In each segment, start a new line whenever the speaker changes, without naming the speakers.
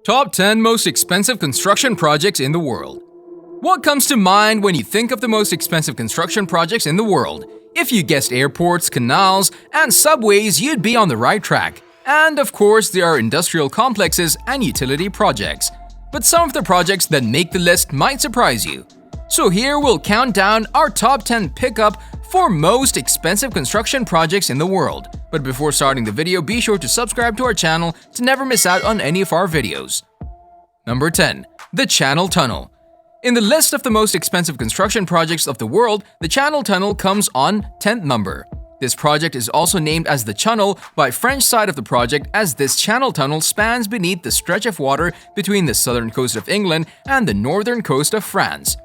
Top 10 Most Expensive Construction Projects in the World. What comes to mind when you think of the most expensive construction projects in the world? If you guessed airports, canals, and subways, you'd be on the right track. And of course, there are industrial complexes and utility projects. But some of the projects that make the list might surprise you. So here we'll count down our top 10 pickup for most expensive construction projects in the world. But before starting the video, be sure to subscribe to our channel to never miss out on any of our videos. Number 10. The Channel Tunnel. In the list of the most expensive construction projects of the world, the Channel Tunnel comes on 10th number. This project is also named as the Channel by French side of the project, as this channel tunnel spans beneath the stretch of water between the southern coast of England and the northern coast of France.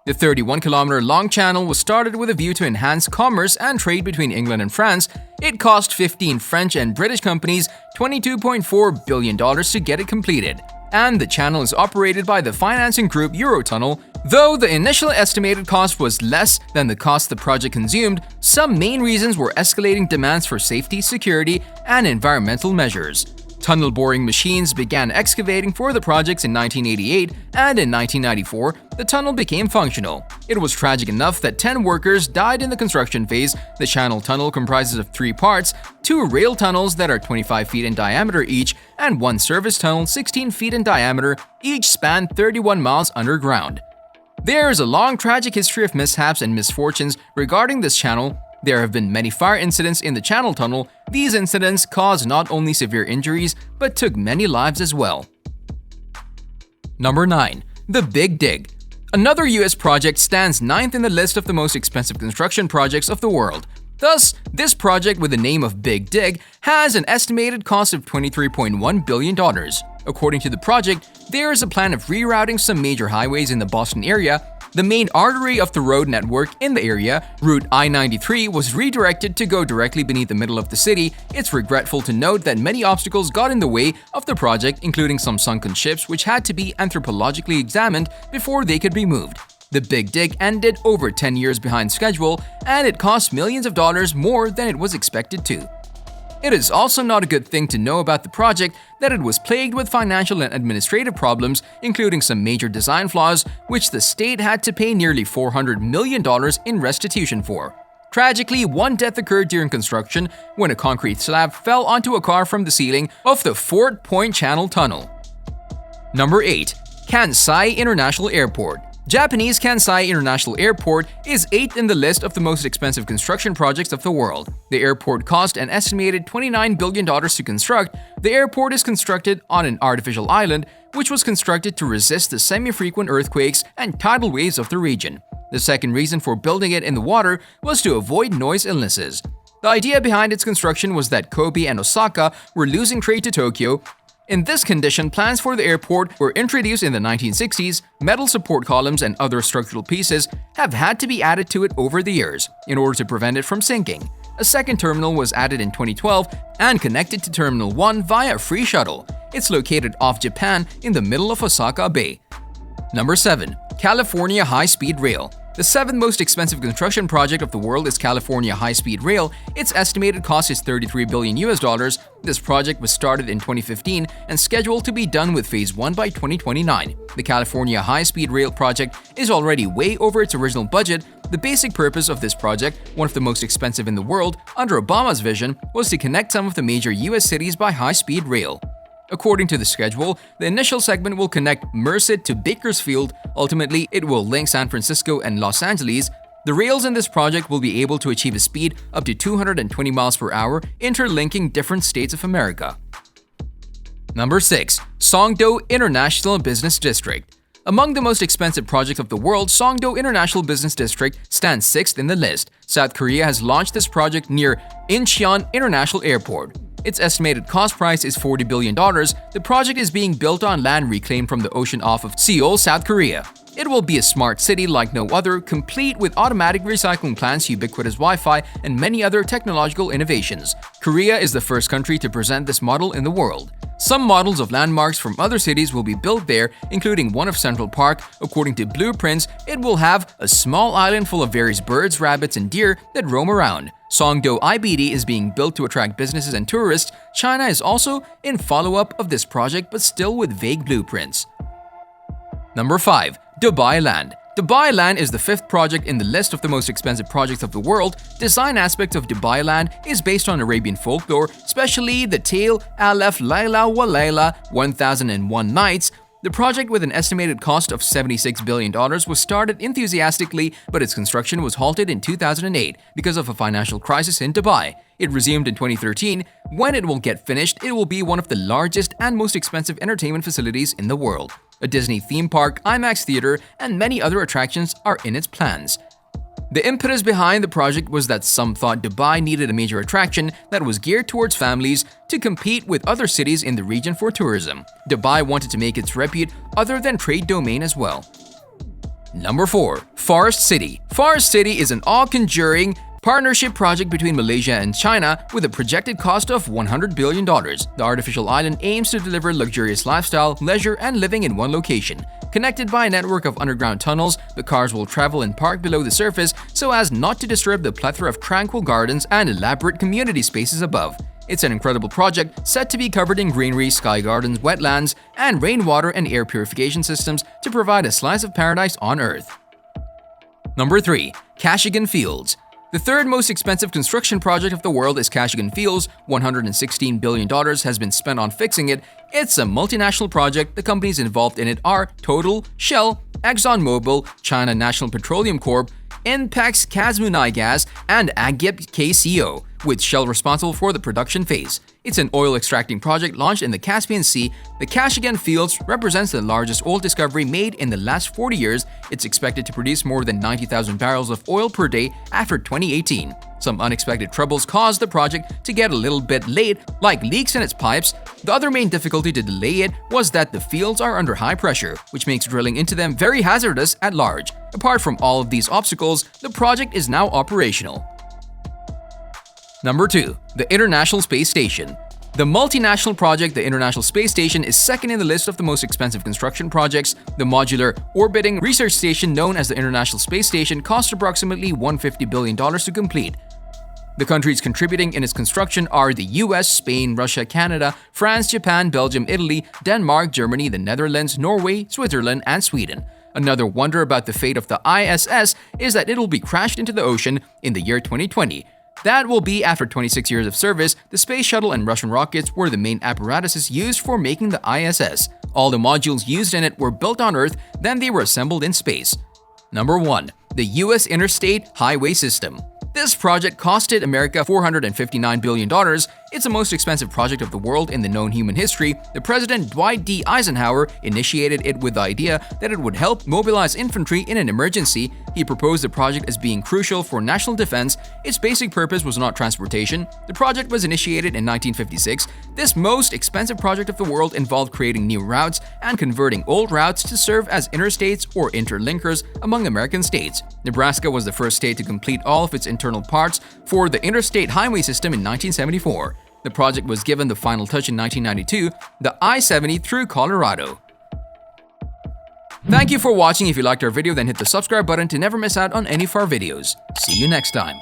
The 31-kilometer-long channel was started with a view to enhance commerce and trade between England and France. It cost 15 French and British companies $22.4 billion to get it completed. And the channel is operated by the financing group Eurotunnel. Though the initial estimated cost was less than the cost the project consumed, some main reasons were escalating demands for safety, security, and environmental measures. Tunnel boring machines began excavating for the projects in 1988, and in 1994, the tunnel became functional. It was tragic enough that 10 workers died in the construction phase. The channel tunnel comprises of 3 parts, 2 rail tunnels that are 25 feet in diameter each, and 1 service tunnel 16 feet in diameter, each span 31 miles underground. There is a long tragic history of mishaps and misfortunes regarding this channel. There have been many fire incidents in the channel tunnel. These incidents caused not only severe injuries, but took many lives as well. Number 9. The Big Dig. Another US project stands 9th in the list of the most expensive construction projects of the world. Thus, this project with the name of Big Dig has an estimated cost of $23.1 billion. According to the project, there is a plan of rerouting some major highways in the Boston area. The main artery of the road network in the area, Route I-93, was redirected to go directly beneath the middle of the city. It's regretful to note that many obstacles got in the way of the project, including some sunken ships which had to be anthropologically examined before they could be moved. The Big Dig ended over 10 years behind schedule, and it cost millions of dollars more than it was expected to. It is also not a good thing to know about the project that it was plagued with financial and administrative problems, including some major design flaws, which the state had to pay nearly $400 million in restitution for. Tragically, one death occurred during construction when a concrete slab fell onto a car from the ceiling of the Fort Point Channel Tunnel. Number 8. Kansai International Airport. Japanese Kansai International Airport is 8th in the list of the most expensive construction projects of the world. The airport cost an estimated $29 billion to construct. The airport is constructed on an artificial island, which was constructed to resist the semi-frequent earthquakes and tidal waves of the region. The second reason for building it in the water was to avoid noise illnesses. The idea behind its construction was that Kobe and Osaka were losing trade to Tokyo. In this condition, plans for the airport were introduced in the 1960s. Metal support columns and other structural pieces have had to be added to it over the years in order to prevent it from sinking. A second terminal was added in 2012 and connected to Terminal 1 via a free shuttle. It's located off Japan in the middle of Osaka Bay. Number 7. California High-Speed Rail. The 7th most expensive construction project of the world is California High-Speed Rail. Its estimated cost is $33 billion. This project was started in 2015 and scheduled to be done with Phase 1 by 2029. The California High-Speed Rail project is already way over its original budget. The basic purpose of this project, one of the most expensive in the world under Obama's vision, was to connect some of the major US cities by high-speed rail. According to the schedule, the initial segment will connect Merced to Bakersfield. Ultimately, it will link San Francisco and Los Angeles. The rails in this project will be able to achieve a speed up to 220 miles per hour, interlinking different states of America. Number 6. Songdo International Business District. Among the most expensive projects of the world, Songdo International Business District stands 6th in the list. South Korea has launched this project near Incheon International Airport. Its estimated cost price is $40 billion. The project is being built on land reclaimed from the ocean off of Seoul, South Korea. It will be a smart city like no other, complete with automatic recycling plants, ubiquitous Wi-Fi, and many other technological innovations. Korea is the first country to present this model in the world. Some models of landmarks from other cities will be built there, including one of Central Park. According to blueprints, it will have a small island full of various birds, rabbits, and deer that roam around. Songdo IBD is being built to attract businesses and tourists. China is also in follow-up of this project but still with vague blueprints. Number 5. Dubai Land. Dubai Land is the fifth project in the list of the most expensive projects of the world. Design aspects of Dubai Land is based on Arabian folklore, especially the tale Alaf Layla wa Layla 1001 Nights. The project, with an estimated cost of $76 billion, was started enthusiastically, but its construction was halted in 2008 because of a financial crisis in Dubai. It resumed in 2013. When it will get finished, it will be one of the largest and most expensive entertainment facilities in the world. A Disney theme park, IMAX theater, and many other attractions are in its plans. The impetus behind the project was that some thought Dubai needed a major attraction that was geared towards families to compete with other cities in the region for tourism. Dubai wanted to make its repute other than trade domain as well. Number 4. Forest City. Forest City is an awe-conjuring partnership project between Malaysia and China with a projected cost of $100 billion. The artificial island aims to deliver luxurious lifestyle, leisure, and living in one location. Connected by a network of underground tunnels, the cars will travel and park below the surface so as not to disturb the plethora of tranquil gardens and elaborate community spaces above. It's an incredible project set to be covered in greenery, sky gardens, wetlands, and rainwater and air purification systems to provide a slice of paradise on Earth. Number 3. Kashigan Fields. The third most expensive construction project of the world is Kashigan Fields. $116 billion has been spent on fixing it. It's a multinational project. The companies involved in it are Total, Shell, ExxonMobil, China National Petroleum Corp, Inpex Kazmunaygas, and Agip KCO, with Shell responsible for the production phase. It's an oil extracting project launched in the Caspian Sea. The Kashigan Fields represents the largest oil discovery made in the last 40 years. It's expected to produce more than 90,000 barrels of oil per day after 2018. Some unexpected troubles caused the project to get a little bit late, like leaks in its pipes. The other main difficulty to delay it was that the fields are under high pressure, which makes drilling into them very hazardous at large. Apart from all of these obstacles, the project is now operational. Number 2. The International Space Station. The multinational project, the International Space Station, is second in the list of the most expensive construction projects. The modular orbiting research station known as the International Space Station cost approximately $150 billion to complete. The countries contributing in its construction are the US, Spain, Russia, Canada, France, Japan, Belgium, Italy, Denmark, Germany, the Netherlands, Norway, Switzerland, and Sweden. Another wonder about the fate of the ISS is that it will be crashed into the ocean in the year 2020. That will be after 26 years of service. The space shuttle and Russian rockets were the main apparatuses used for making the ISS. All the modules used in it were built on Earth, then they were assembled in space. Number 1. The US Interstate Highway System. This project costed America $459 billion. It's the most expensive project of the world in the known human history. The President Dwight D. Eisenhower initiated it with the idea that it would help mobilize infantry in an emergency. He proposed the project as being crucial for national defense. Its basic purpose was not transportation. The project was initiated in 1956. This most expensive project of the world involved creating new routes and converting old routes to serve as interstates or interlinkers among American states. Nebraska was the first state to complete all of its internal parts for the interstate highway system in 1974. The project was given the final touch in 1992, the I-70 through Colorado. Thank you for watching. If you liked our video, then hit the subscribe button to never miss out on any of our videos. See you next time.